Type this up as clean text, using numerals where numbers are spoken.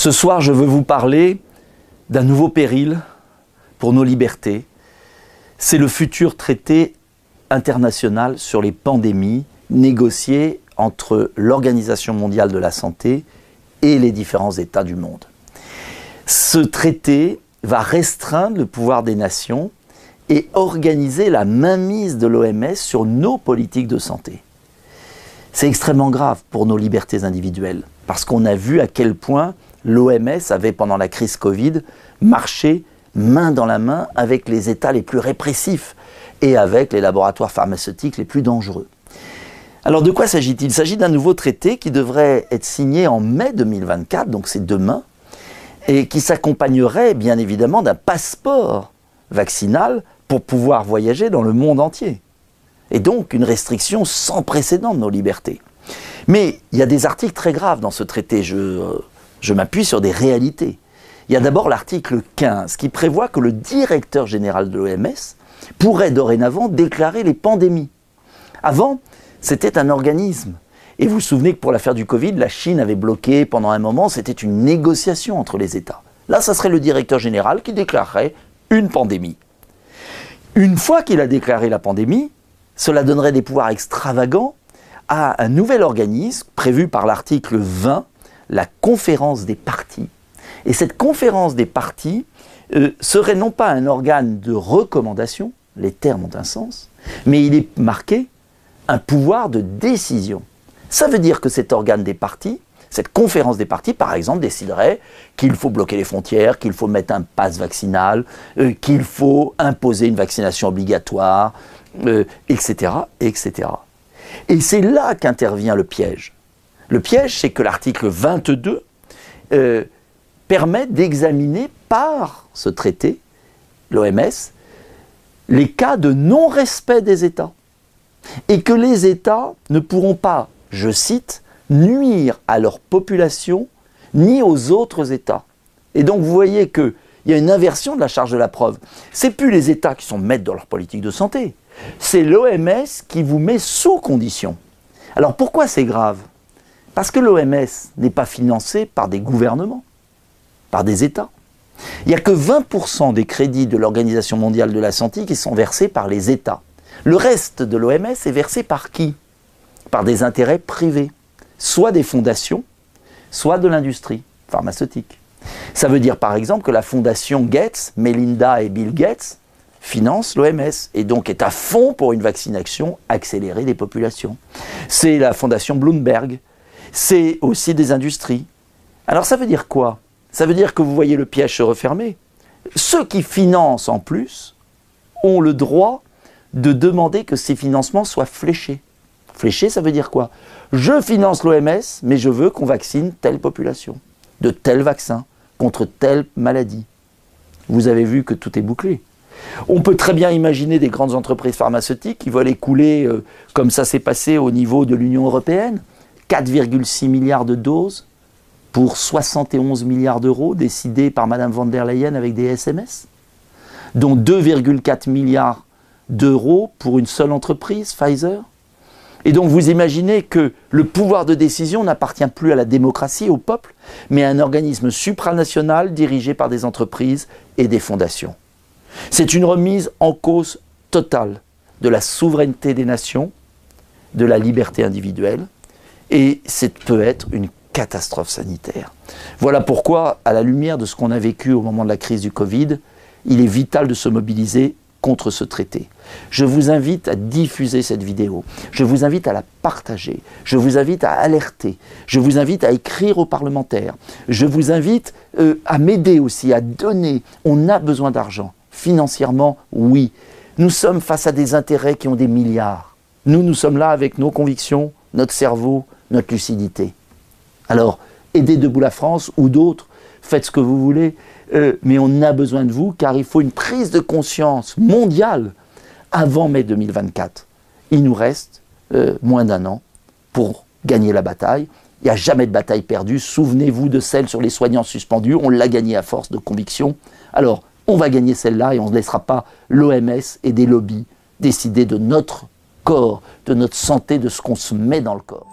Ce soir, je veux vous parler d'un nouveau péril pour nos libertés. C'est le futur traité international sur les pandémies négocié entre l'Organisation mondiale de la santé et les différents États du monde. Ce traité va restreindre le pouvoir des nations et organiser la mainmise de l'OMS sur nos politiques de santé. C'est extrêmement grave pour nos libertés individuelles, parce qu'on a vu à quel point l'OMS avait, pendant la crise Covid, marché main dans la main avec les États les plus répressifs et avec les laboratoires pharmaceutiques les plus dangereux. Alors de quoi s'agit-il? Il s'agit d'un nouveau traité qui devrait être signé en mai 2024, donc c'est demain, et qui s'accompagnerait bien évidemment d'un passeport vaccinal pour pouvoir voyager dans le monde entier. Et donc une restriction sans précédent de nos libertés. Mais il y a des articles très graves dans ce traité, je m'appuie sur des réalités. Il y a d'abord l'article 15 qui prévoit que le directeur général de l'OMS pourrait dorénavant déclarer les pandémies. Avant, c'était un organisme. Et vous vous souvenez que pour l'affaire du Covid, la Chine avait bloqué pendant un moment, c'était une négociation entre les États. Là, ça serait le directeur général qui déclarerait une pandémie. Une fois qu'il a déclaré la pandémie, cela donnerait des pouvoirs extravagants à un nouvel organisme prévu par l'article 20, la conférence des parties. Et cette conférence des parties serait non pas un organe de recommandation, les termes ont un sens, mais il est marqué un pouvoir de décision. Ça veut dire que cet organe des parties, cette conférence des parties, par exemple, déciderait qu'il faut bloquer les frontières, qu'il faut mettre un pass vaccinal, qu'il faut imposer une vaccination obligatoire, etc., etc. Et c'est là qu'intervient le piège. Le piège, c'est que l'article 22 permet d'examiner par ce traité, l'OMS, les cas de non-respect des États. Et que les États ne pourront pas, je cite, nuire à leur population ni aux autres États. Et donc vous voyez qu'il y a une inversion de la charge de la preuve. Ce n'est plus les États qui sont maîtres dans leur politique de santé, c'est l'OMS qui vous met sous condition. Alors pourquoi c'est grave? Parce que l'OMS n'est pas financée par des gouvernements, par des États. Il n'y a que 20% des crédits de l'Organisation mondiale de la santé qui sont versés par les États. Le reste de l'OMS est versé par qui? Par des intérêts privés, soit des fondations, soit de l'industrie pharmaceutique. Ça veut dire par exemple que la fondation Gates, Melinda et Bill Gates, finance l'OMS et donc est à fond pour une vaccination accélérée des populations. C'est la fondation Bloomberg, c'est aussi des industries. Alors ça veut dire quoi? Ça veut dire que vous voyez le piège se refermer. Ceux qui financent en plus ont le droit de demander que ces financements soient fléchés. Fléchés, ça veut dire quoi? Je finance l'OMS, mais je veux qu'on vaccine telle population, de tel vaccin, contre telle maladie. Vous avez vu que tout est bouclé. On peut très bien imaginer des grandes entreprises pharmaceutiques qui veulent écouler, comme ça s'est passé au niveau de l'Union européenne, 4,6 milliards de doses pour 71 milliards d'euros décidés par Mme von der Leyen avec des SMS, dont 2,4 milliards d'euros pour une seule entreprise, Pfizer. Et donc vous imaginez que le pouvoir de décision n'appartient plus à la démocratie, au peuple, mais à un organisme supranational dirigé par des entreprises et des fondations. C'est une remise en cause totale de la souveraineté des nations, de la liberté individuelle, et ça peut être une catastrophe sanitaire. Voilà pourquoi, à la lumière de ce qu'on a vécu au moment de la crise du Covid, il est vital de se mobiliser contre ce traité. Je vous invite à diffuser cette vidéo, je vous invite à la partager, je vous invite à alerter, je vous invite à écrire aux parlementaires, je vous invite à m'aider aussi, à donner. On a besoin d'argent, financièrement, oui. Nous sommes face à des intérêts qui ont des milliards. Nous sommes là avec nos convictions, notre cerveau, notre lucidité. Alors, aidez Debout la France ou d'autres, faites ce que vous voulez, mais on a besoin de vous car il faut une prise de conscience mondiale avant mai 2024. Il nous reste moins d'un an pour gagner la bataille. Il n'y a jamais de bataille perdue. Souvenez-vous de celle sur les soignants suspendus. On l'a gagnée à force de conviction. Alors, on va gagner celle-là et on ne laissera pas l'OMS et des lobbies décider de notre corps, de notre santé, de ce qu'on se met dans le corps.